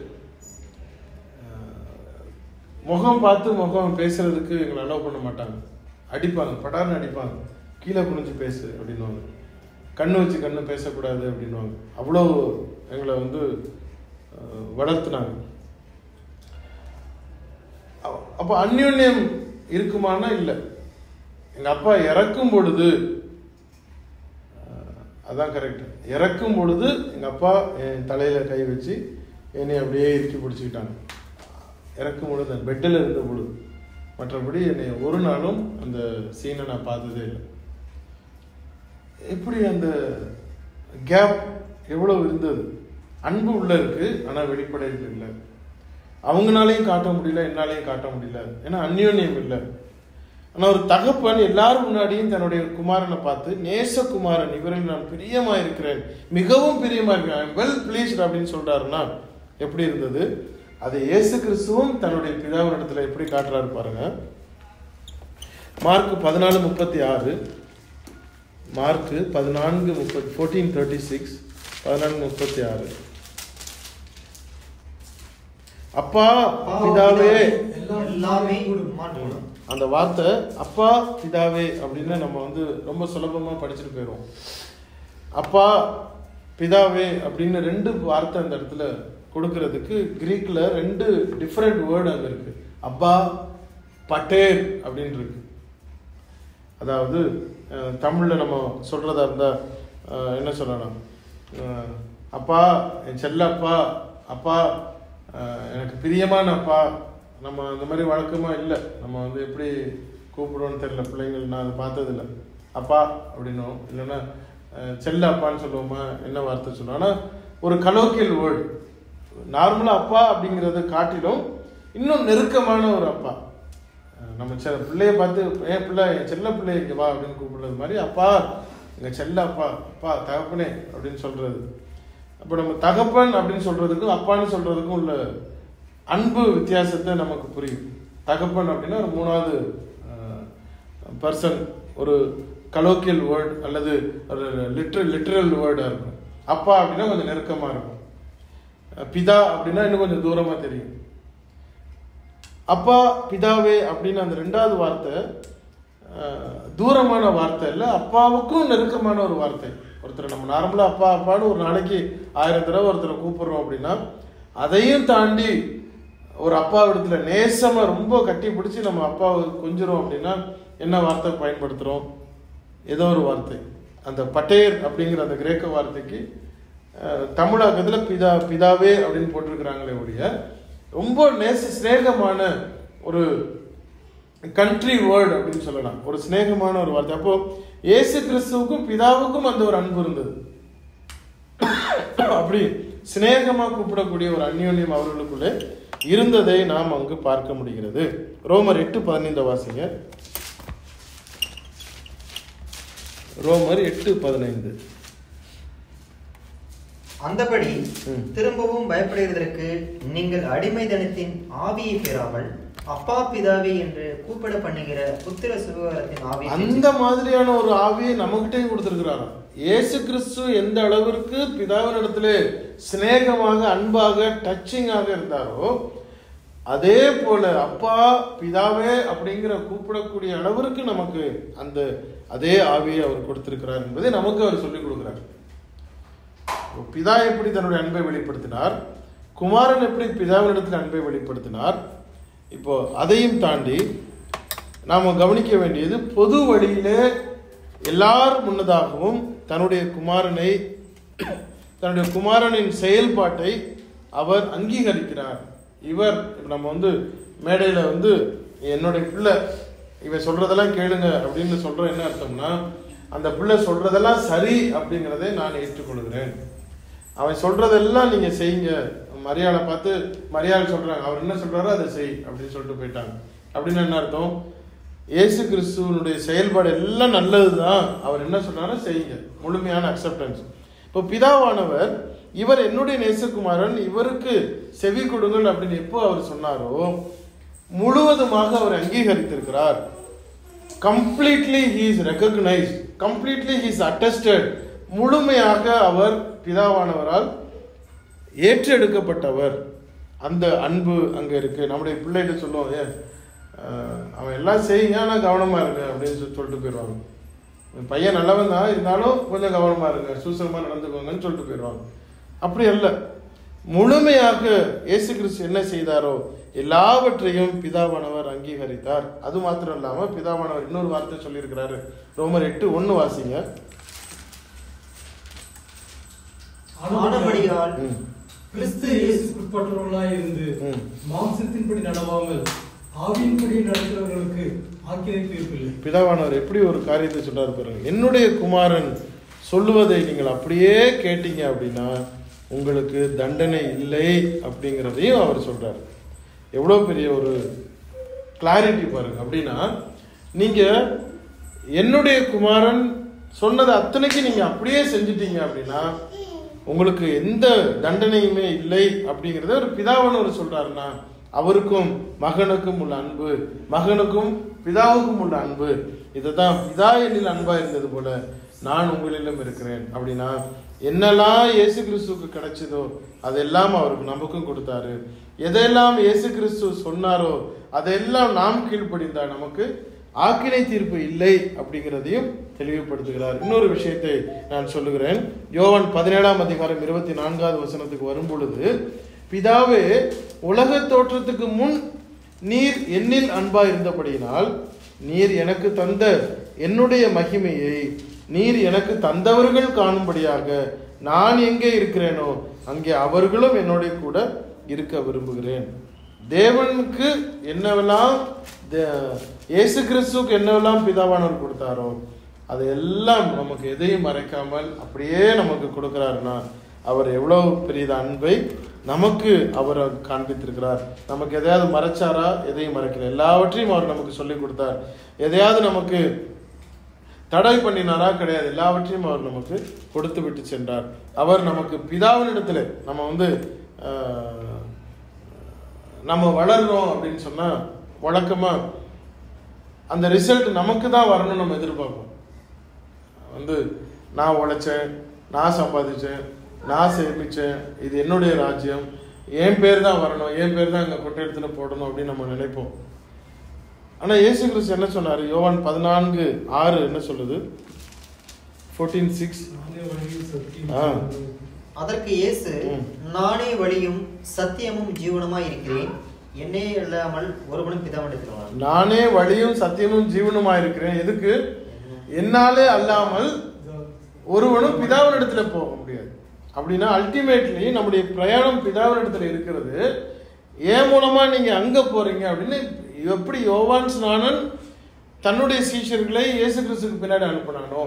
முகம் பார்த்து முகம் பேசுறதுக்கு எங்களை அலோவ் பண்ண மாட்டாங்க. அடிப்பாங்க, படார்னு அடிப்பாங்க, கீழே குனிஞ்சு பேசு அப்படின்வாங்க, கண்ணு வச்சு கண்ணு பேசக்கூடாது அப்படின்வாங்க. அவ்வளோ எங்களை வளர்த்துனாங்க. அப்போ அந்யோன்யம் இருக்குமானா இல்லை. எங்கள் அப்பா இறக்கும் பொழுது, அதான் கரெக்ட், இறக்கும் பொழுது எங்கள் அப்பா என் தலையில் கை வச்சு என்னை அப்படியே இறுக்கி பிடிச்சிக்கிட்டாங்க. இறக்கும் பொழுது பெட்டில் இருந்த பொழுது. மற்றபடி என்னை ஒரு நாளும் அந்த சீனை நான் பார்த்ததே இல்லை. எப்படி அந்த கேப் எவ்வளோ இருந்தது. அன்பு உள்ள இருக்கு, ஆனால் வெளிப்படையில் இல்லை. அவங்களாலையும் காட்ட முடியல, என்னாலையும் காட்ட முடியல, ஏன்னா அந்யோன்யம் இல்லை. ஆனால் ஒரு தகப்பன் எல்லாரும் முன்னாடியும் தன்னுடைய குமாரனை பார்த்து, நேசகுமாரன், இவரில் நான் பிரியமா இருக்கிறேன், மிகவும் பிரியமா இருக்கிறேன், வெல் ப்ளீஸ்ட் அப்படின்னு சொல்றாருன்னா எப்படி இருந்தது. அதை இயேசு கிறிஸ்துவும் தன்னுடைய பிதாவினிடத்தில் எப்படி காட்டுறாரு பாருங்க. Mark 14:36, mark 14:36, 14:36. அப்பா பிதாவே, எல்லாமே அந்த வார்த்தை அப்பா பிதாவே அப்படின்னு நம்ம ரொம்ப சுலபமா படிச்சுட்டு போயிடுவோம். அப்பா பிதாவே அப்படின்னு 2 வார்த்தை அந்த இடத்துல கொடுக்கறதுக்கு கிரீக்ல 2 டிஃப்ரெண்ட் வேர்டு அங்க இருக்கு. அப்பா பட்டேர் அப்படின்னு இருக்கு. அதாவது தமிழ்ல நம்ம சொல்றதா இருந்தா என்ன சொல்லலாம், அப்பா என் செல்ல அப்பா, அப்பா எனக்கு பிரியமான அப்பா. நம்ம அந்த மாதிரி வழக்கமா இல்லை. நம்ம எப்படி கூப்பிடுவோன்னு தெரியல, பிள்ளைங்கள் நான் அதை பார்த்ததில்லை. அப்பா அப்படின்னும், இல்லைன்னா செல்ல அப்பான்னு சொல்லுவோமா, என்ன வார்த்தை சொல்லுவோம். ஆனால் ஒரு கலோக்கியல் வேர்டு. நார்மலாக அப்பா அப்படிங்கிறத காட்டிலும் இன்னும் நெருக்கமான ஒரு அப்பா. நம்ம பிள்ளைய பார்த்து என் பிள்ளை, என் செல்ல பிள்ளை இங்கே வா அப்படின்னு கூப்பிடுறது மாதிரி அப்பா, எங்கள் செல்ல அப்பா, அப்பா தகப்பனே அப்படின்னு சொல்றது. அப்போ நம்ம தகப்பன் அப்படின்னு சொல்றதுக்கும் அப்பான்னு சொல்றதுக்கும் உள்ள அன்பு வித்தியாசத்தை நமக்கு புரியும். தகப்பன் அப்படின்னா ஒரு 3வது பர்சன், ஒரு கலோக்கியல் வேர்டு அல்லது ஒரு லிட்ரல் வேர்டா இருக்கும். அப்பா அப்படின்னா கொஞ்சம் நெருக்கமா இருக்கும். பிதா அப்படின்னா இன்னும் கொஞ்சம் தூரமா தெரியும். அப்பா பிதாவே அப்படின்னு அந்த 2வது வார்த்தை தூரமான வார்த்தை இல்லை, அப்பாவுக்கும் நெருக்கமான ஒரு வார்த்தை. ஒருத்தர் நம்ம நார்மலா அப்பா அப்பான்னு ஒரு நாளைக்கு 1000 தடவை ஒருத்தரை கூப்பிடுறோம் அப்படின்னா, அதையும் தாண்டி ஒரு அப்பா இடத்துல நேசமா ரொம்ப கட்டி பிடிச்சி நம்ம அப்பாவை கொஞ்சிரும் அப்படின்னா என்ன வார்த்தை பயன்படுத்துறோம்? ஏதோ ஒரு வார்த்தை. அந்த பட்டேர் அப்படிங்கிற அந்த கிரேக்க வார்த்தைக்கு தமிழாக்கத்துல பிதாவே அப்படின்னு போட்டிருக்கிறாங்களே ஒழிய ரொம்ப ஸ்நேகமான ஒரு கண்ட்ரி வேர்டு அப்படின்னு சொல்லலாம், ஒரு ஸ்நேகமான ஒரு வார்த்தை. அப்போ இயேசு கிறிஸ்துவுக்கும் பிதாவுக்கும் அந்த ஒரு அன்பு இருந்தது. அப்படி சிநேகமா கூப்பிடக்கூடிய ஒரு அந்யோன்யம் அவர்களுக்குள்ளே இருந்ததை நாம் அங்கு பார்க்க முடிகிறது. ரோமர் 8:15 வாசிங்க. ரோமர் 8:15. அந்தபடி திரும்பவும் பயப்படுவதற்கு நீங்கள் அடிமைத்தனத்தின் ஆவியை பெறாமல் அப்பா பிதாவே என்று கூப்பிட பண்ணுகிற புத்திர சுவிகாரத்தின் ஆவி, அந்த மாதிரியான ஒரு ஆவியை நம்மகிட்டே கொடுத்திருக்கிறார். இயேசு கிறிஸ்து எந்த அளவிற்கு பிதாவினிடத்திலே சிநேகமாக, அன்பாக, டச்சிங்காக இருந்தாரோ, அதே போல அப்பா பிதாவே அப்படிங்கிற கூப்பிடக்கூடிய அளவிற்கு நமக்கு அந்த அதே ஆவியை அவர் கொடுத்திருக்கிறார் என்பதை நமக்கு அவர் சொல்லிக் கொடுக்கிறார். பிதா எப்படி தன்னுடைய அன்பை வெளிப்படுத்தினார், குமாரன் எப்படி பிதாவினிடத்தில் அன்பை வெளிப்படுத்தினார். இப்போ அதையும் தாண்டி நாம் கவனிக்க வேண்டியது, பொது வழியிலே எல்லார் முன்னதாகவும் தன்னுடைய குமாரனின் செயல்பாட்டை அவர் அங்கீகரிக்கிறார். இவர் நம்ம மேடையில் என்னுடைய பிள்ளை இவன் சொல்றதெல்லாம் கேளுங்க அப்படின்னு சொல்ற என்ன அர்த்தம்னா, அந்த பிள்ளை சொல்றதெல்லாம் சரி அப்படிங்கிறதை நான் ஏற்றுக்கொள்கிறேன். அவன் சொல்றதெல்லாம் நீங்க செய்யுங்க. மரியாதை பார்த்து மரியாதை சொல்றாங்க, அவர் என்ன சொல்றாரோ அதை செய் அப்படின்னு சொல்லிட்டு போயிட்டாங்க. அப்படின்னு என்ன அர்த்தம்? இயேசு கிறிஸ்துவனுடைய செயல்பாடு எல்லாம் நல்லதுதான், அவர் என்ன சொல்றாரோ செய்யுங்க, முழுமையான அக்செப்டன்ஸ். இப்போ பிதாவானவர் இவர் என்னுடைய நேசகுமாரன், இவருக்கு செவி கொடுங்கள் அப்படின்னு எப்போ அவர் சொன்னாரோ முழுவதுமாக அவர் அங்கீகரித்திருக்கிறார். Completely he is recognized, completely he is attested. முழுமையாக அவர் பிதாவானவரால் ஏற்றெடுக்கப்பட்டவர். அந்த அன்பு அங்கே இருக்கு. நம்முடைய பிள்ளைகிட்ட சொல்லுவோம், அவன் எல்லாம் செய்யுங்க ஆனால் கவனமா இருக்கு அப்படின்னு சொல்லிட்டு போயிடுவாங்க. பையன் நல்லவன் தான், இருந்தாலும் கொஞ்சம் கவனமா இருங்க, சூசகமா நடந்துக்கோங்கன்னு சொல்லிட்டு போயிடுவாங்க. அப்படி அல்ல, முழுமையாக இயேசு கிறிஸ்து என்ன செய்தாரோ எல்லாவற்றையும் பிதாவானவர் அங்கீகரித்தார். அது மாத்திரம் இல்லாம பிதாவானவர் இன்னொரு வார்த்தை சொல்லியிருக்கிறாரு. ரோமர் 8:1 வாசிங்க. ஆனபடியால் கிறிஸ்து இயேசுக்குட்பட்டவர்களாய் இருந்து மாம்சத்தின்படி நடவாமல் ஆவியின்படி நடக்கிறவர்களுக்கு ஆக்கினை தீர்ப்பில்லை. பிதாவானவர் எப்படி ஒரு காரியத்தை சொல்றாரு பாருங்க. என்னுடைய குமாரன் சொல்லுவதை நீங்கள் அப்படியே கேட்டீங்க அப்படின்னா உங்களுக்கு தண்டனை இல்லை அப்படிங்கிறதையும் அவர் சொல்றாரு. எவ்வளோ பெரிய ஒரு கிளாரிட்டி பாருங்க. அப்படின்னா நீங்க என்னுடைய குமாரன் சொன்னது அத்தனைக்கு நீங்க அப்படியே செஞ்சிட்டீங்க அப்படின்னா உங்களுக்கு எந்த தண்டனையுமே இல்லை அப்படிங்கிறத ஒரு பிதாவானவர் சொல்றாருன்னா, அவருக்கும் மகனுக்கும் உள்ள அன்பு, மகனுக்கும் பிதாவுக்கும் உள்ள அன்பு, இதுதான் பிதா என்னில் அன்பா இருந்தது போல நான் உங்களிலும் இருக்கிறேன். அப்படின்னா என்னெல்லாம் இயேசு கிறிஸ்துவுக்கு கிடைச்சதோ அதெல்லாம் அவருக்கு நமக்கும் கொடுத்தாரு. எதெல்லாம் இயேசு கிறிஸ்து சொன்னாரோ அதெல்லாம் நாம் கீழ்ப்படிந்தா நமக்கு ஆக்கினை தீர்ப்பு இல்லை அப்படிங்கிறதையும் தெளிவுபடுத்துகிறார். இன்னொரு விஷயத்தை நான் சொல்லுகிறேன். யோவான் 17:24 வரும் பொழுது, பிதாவே, உலக தோற்றத்துக்கு முன் நீர் என்னில் அன்பா இருந்தபடியினால் நீர் எனக்கு தந்த என்னுடைய மகிமையை நீர் எனக்கு தந்தவர்கள் காணும்படியாக நான் எங்கே இருக்கிறேனோ அங்கே அவர்களும் என்னோட கூட இருக்க விரும்புகிறேன். தேவனுக்கு என்னவெல்லாம், இயேசு கிறிஸ்துவுக்கு என்னவெல்லாம் பிதாவானவர் கொடுத்தாரோ அதையெல்லாம் நமக்கு எதையும் மறைக்காமல் அப்படியே நமக்கு கொடுக்கிறாருன்னா அவர் எவ்வளவு பெரிய அன்பை நமக்கு அவர் காண்பித்திருக்கிறார். நமக்கு எதையாவது மறைச்சாரா? எதையும் மறைக்கல. எல்லாவற்றையும் அவர் நமக்கு சொல்லி கொடுத்தார். எதையாவது நமக்கு தடை பண்ணினாரா? கிடையாது. எல்லாவற்றையும் அவர் நமக்கு கொடுத்து விட்டு சென்றார். அவர் நமக்கு பிதாவினிடத்துல நம்ம வளர்றோம் அப்படின்னு சொன்னா வழக்கமா அந்த ரிசல்ட் நமக்கு தான் வரணும்னு நம்ம எதிர்பார்ப்போம். நான் உழைச்சேன், நான் சம்பாதிச்சேன், நான் சேமிச்சேன், இது என்னுடைய ராஜ்யம், என் பேர் தான் வரணும், என் பேர் தான் இங்க கொட்டை இடத்துல போடணும் அப்படின்னு நம்ம நினைப்போம். ஆனா இயேசு கிறிஸ்து என்ன சொன்னாரு? யோவான் 14:6 என்ன சொல்லுது? 14:6. அதற்கு இயேசு, நானே வழியும் சத்தியமும் ஜீவனுமாய் இருக்கிறேன், என்னே இல்லாமல் ஒருவனும் பிதாவினிடத்தில் வரான். நானே வழியும் சத்தியமும் ஜீவனுமாய் இருக்கிறேன். எதுக்கு? என்னாலே அல்லாமல் ஒருவனும் பிதாவினிடத்துல போக முடியாது. அப்படின்னா அல்டிமேட்லி நம்முடைய பிரயாணம் பிதாவினிடத்துல இருக்கிறது. ஏன் மூலமா நீங்க அங்க போறீங்க அப்படின்னு எப்படி யோவான் ஸ்நானன் தன்னுடைய சீஷர்களை இயேசு கிறிஸ்துக்கு பின்னாடி அனுப்பினானோ,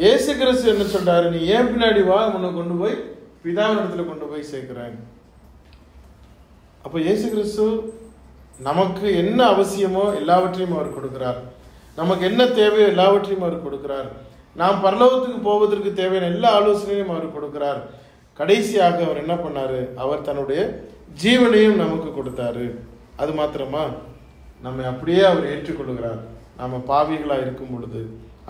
இயேசு கிறிஸ்து என்ன சொல்றாரு? நீ ஏன் பின்னாடி வா, உன்னை கொண்டு போய் பிதாவினிடத்துல கொண்டு போய் சேர்க்கிறேன். அப்போ இயேசு கிறிஸ்து நமக்கு என்ன அவசியமோ எல்லாவற்றையும் அவர் கொடுக்கிறார். நமக்கு என்ன தேவையோ எல்லாவற்றையும் அவர் கொடுக்கிறார். நாம் பரலோகத்துக்கு போவதற்கு தேவையான எல்லா ஆலோசனையும் அவர் கொடுக்கிறார். கடைசியாக அவர் என்ன பண்ணாரு? அவர் தன்னுடைய ஜீவனையும் நமக்கு கொடுத்தாரு. அது மாத்திரமா, நம்மை அப்படியே அவர் ஏற்றுக்கொள்கிறார். நாம பாவிகளாக இருக்கும் பொழுது,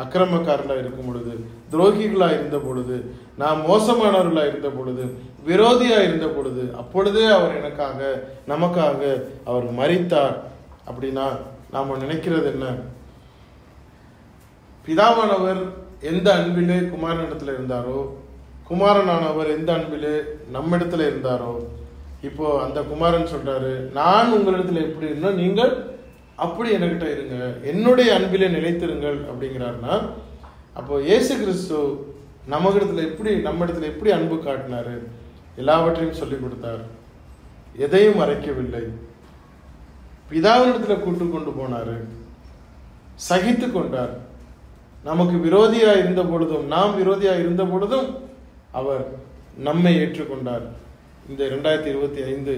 அக்கிரமக்காரர்களாக இருக்கும் பொழுது, துரோகிகளாக இருந்த பொழுது, நாம் மோசமானவர்களாக இருந்த பொழுது, விரோதியாக இருந்த பொழுது, அப்பொழுதே அவர் எனக்காக நமக்காக அவர் மரித்தார். அப்படின்னா நாம் நினைக்கிறது என்ன? பிதாவானவர் எந்த அன்பிலே குமாரனிடத்தில் இருந்தாரோ, குமாரனானவர் எந்த அன்பிலே நம்மிடத்துல இருந்தாரோ, இப்போ அந்த குமாரன் சொல்றாரு, நான் உங்களிடத்துல எப்படி இருந்தோ நீங்கள் அப்படி என்கிட்ட இருங்க, என்னுடைய அன்பிலே நிலைத்திருங்கள் அப்படிங்கிறாருன்னா, அப்போ இயேசு கிறிஸ்து நம்மிடத்துல எப்படி அன்பு காட்டினாரு? எல்லாவற்றையும் சொல்லி கொடுத்தார். எதையும் மறைக்கவில்லை. பிதாவினிடத்துல கூட்டு கொண்டு போனாரு. சகித்து கொண்டார். நமக்கு விரோதியா இருந்த பொழுதும், நாம் விரோதியா இருந்த பொழுதும் அவர் நம்மை ஏற்றுக்கொண்டார். இந்த 2025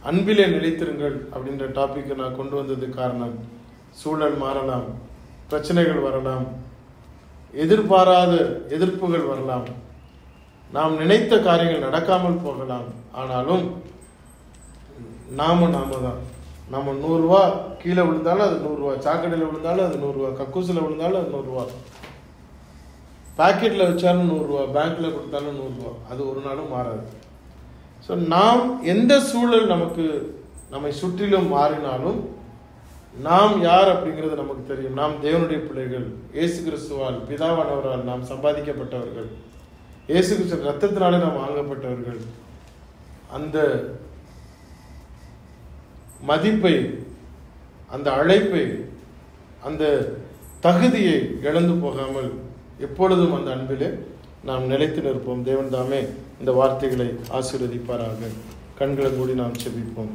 அன்பிலே நிலைத்திருங்கள் அப்படின்ற டாபிக்கை நான் கொண்டு வந்தது காரணம், சூழல் மாறலாம், பிரச்சனைகள் வரலாம், எதிர்பாராத எதிர்ப்புகள் வரலாம், நாம் நினைத்த காரியங்கள் நடக்காமல் போகலாம். ஆனாலும் நாம தான். நம்ம 100 ரூபா கீழே விழுந்தாலும் அது 100 ரூபா, சாக்கடையில் விழுந்தாலும் அது 100 ரூபா, கக்கூசில் விழுந்தாலும் அது 100 ரூபா, பாக்கெட்ல வச்சாலும் 100 ரூபா, பேங்க்ல கொடுத்தாலும் 100 ரூபா. அது ஒரு நாளும் மாறாது. ஸோ நாம் எந்த சூழல் நம்மை சுற்றிலும் மாறினாலும் நாம் யார் அப்படிங்கிறது நமக்கு தெரியும். நாம் தேவனுடைய பிள்ளைகள், இயேசு கிறிஸ்துவால் பிதாவானவரால் நாம் சம்பாதிக்கப்பட்டவர்கள், இயேசு கிறிஸ்து ரத்தத்தினாலே நாம் வாங்கப்பட்டவர்கள். அந்த மதிப்பை, அந்த அழைப்பை, அந்த தகுதியை இழந்து போகாமல் எப்பொழுதும் அந்த அன்பிலே நாம் நிலைத்து நிற்போம். தேவன் தாமே இந்த வார்த்தைகளை ஆசீர்வதிப்பாராக. கண்களை மூடி நாம் செபிப்போம்.